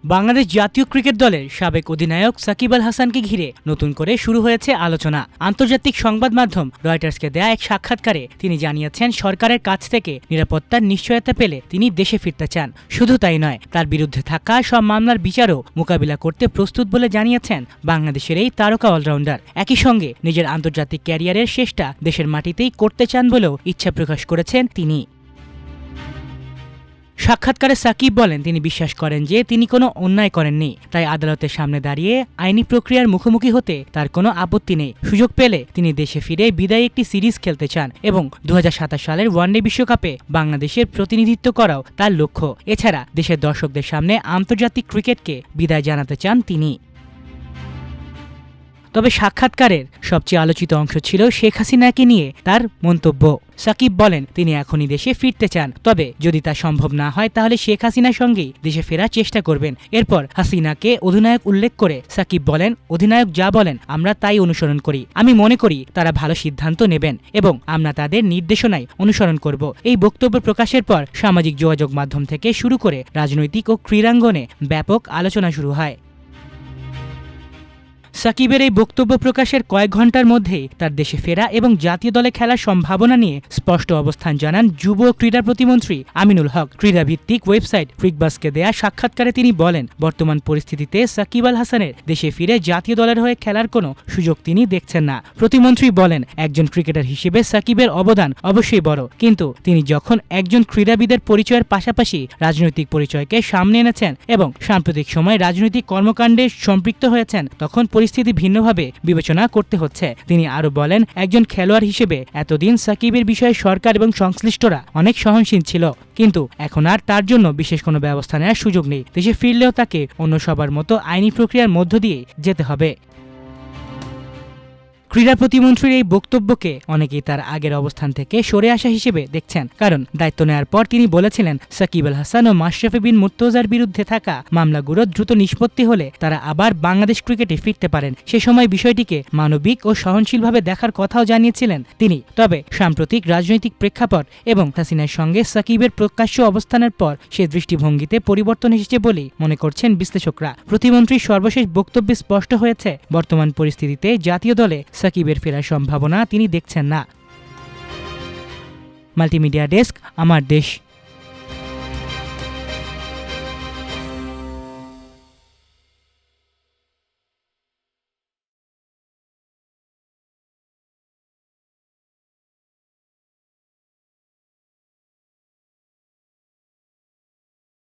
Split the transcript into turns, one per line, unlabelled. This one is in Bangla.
বাংলাদেশ জাতীয় ক্রিকেট দলের সাবেক অধিনায়ক সাকিব আল হাসানকে ঘিরে নতুন করে শুরু হয়েছে আলোচনা। আন্তর্জাতিক সংবাদ মাধ্যম রয়টার্সকে দেয়া এক সাক্ষাৎকারে তিনি জানিয়েছেন, সরকারের কাছ থেকে নিরাপত্তার নিশ্চয়তা পেলে তিনি দেশে ফিরতে চান। শুধু তাই নয়, তার বিরুদ্ধে থাকা সব মামলার বিচারও মোকাবিলা করতে প্রস্তুত বলে জানিয়েছেন বাংলাদেশের এই তারকা অলরাউন্ডার। একই সঙ্গে নিজের আন্তর্জাতিক ক্যারিয়ারের শেষটা দেশের মাটিতেই করতে চান বলেও ইচ্ছা প্রকাশ করেছেন তিনি। সাক্ষাৎকারে সাকিব বলেন, তিনি বিশ্বাস করেন যে তিনি কোনো অন্যায় করেননি, তাই আদালতের সামনে দাঁড়িয়ে আইনি প্রক্রিয়ার মুখোমুখি হতে তার কোনো আপত্তি নেই। সুযোগ পেলে তিনি দেশে ফিরে বিদায়ী একটি সিরিজ খেলতে চান এবং 2027 সালের ওয়ানডে বিশ্বকাপে বাংলাদেশের প্রতিনিধিত্ব করাও তার লক্ষ্য। এছাড়া দেশের দর্শকদের সামনে আন্তর্জাতিক ক্রিকেটকে বিদায় জানাতে চান তিনি। তবে সাক্ষাৎকারের সবচেয়ে আলোচিত অংশ ছিল শেখ হাসিনাকে নিয়ে তার মন্তব্য। সাকিব বলেন, তিনি এখনই দেশে ফিরতে চান, তবে যদি তা সম্ভব না হয় তাহলে শেখ হাসিনার সঙ্গেই দেশে ফেরার চেষ্টা করবেন। এরপর হাসিনাকে অধিনায়ক উল্লেখ করে সাকিব বলেন, অধিনায়ক যা বলেন আমরা তাই অনুসরণ করি। আমি মনে করি তারা ভালো সিদ্ধান্ত নেবেন এবং আমরা তাদের নির্দেশনায় অনুসরণ করব। এই বক্তব্য প্রকাশের পর সামাজিক যোগাযোগ মাধ্যম থেকে শুরু করে রাজনৈতিক ও ক্রীড়াঙ্গনে ব্যাপক আলোচনা শুরু হয়। সাকিবের এই বক্তব্য প্রকাশের কয়েক ঘন্টার মধ্যেই তার দেশে ফেরা এবং জাতীয় দলে খেলার সম্ভাবনা নিয়ে স্পষ্ট অবস্থান জানান যুব ও ক্রীড়া প্রতিমন্ত্রী আমিনুল হক। ক্রীড়াভিত্তিক ওয়েবসাইট ফ্রিকবাসকে দেয়া সাক্ষাৎকারে তিনি বলেন, বর্তমান পরিস্থিতিতে সাকিব আল হাসানের দেশে ফিরে জাতীয় দলের হয়ে খেলার কোনো সুযোগ তিনি দেখছেন না। প্রতিমন্ত্রী বলেন, একজন ক্রিকেটার হিসেবে সাকিবের অবদান অবশ্যই বড়, কিন্তু তিনি যখন একজন ক্রীড়াবিদের পরিচয়ের পাশাপাশি রাজনৈতিক পরিচয়কে সামনে এনেছেন এবং সাম্প্রতিক সময়ে রাজনৈতিক কর্মকাণ্ডে সম্পৃক্ত হয়েছেন, তখন পরিস্থিতি ভিন্নভাবে বিবেচনা করতে হচ্ছে। তিনি আরো বলেন, একজন খেলোয়াড় হিসেবে এতদিন সাকিবের বিষয়ে সরকার এবং সংশ্লিষ্টরা অনেক সহনশীল ছিল, কিন্তু এখন আর তার জন্য বিশেষ কোনো ব্যবস্থা নেওয়ার সুযোগ নেই। দেশে ফিরলেও তাকে অন্য সবার মতো আইনি প্রক্রিয়ার মধ্য দিয়ে যেতে হবে। ক্রীড়া প্রতিমন্ত্রীর এই বক্তব্যকে অনেকেই তার আগের অবস্থান থেকে সরে আসা হিসেবে দেখছেন, কারণ দায়িত্ব নেওয়ার পর তিনি বলেছিলেন সাকিব আল হাসান ও মাশরাফি বিন মুর্তজার বিরুদ্ধে থাকা মামলাগুলো দ্রুত নিষ্পত্তি হলে তারা আবার বাংলাদেশ ক্রিকেটে ফিরতে পারেন। সে সময় বিষয়টিকে মানবিক ও সহনশীলভাবে দেখার কথাও জানিয়েছিলেন তিনি। তবে সাম্প্রতিক রাজনৈতিক প্রেক্ষাপট এবং হাসিনার সঙ্গে সাকিবের প্রকাশ্য অবস্থানের পর সে দৃষ্টিভঙ্গিতে পরিবর্তন এসেছে বলেই মনে করছেন বিশ্লেষকরা। প্রতিমন্ত্রীর সর্বশেষ বক্তব্যে স্পষ্ট হয়েছে, বর্তমান পরিস্থিতিতে জাতীয় দলে সাকিবের ফেরার সম্ভাবনা তিনি দেখছেন না। মাল্টিমিডিয়া ডেস্ক, আমার দেশ।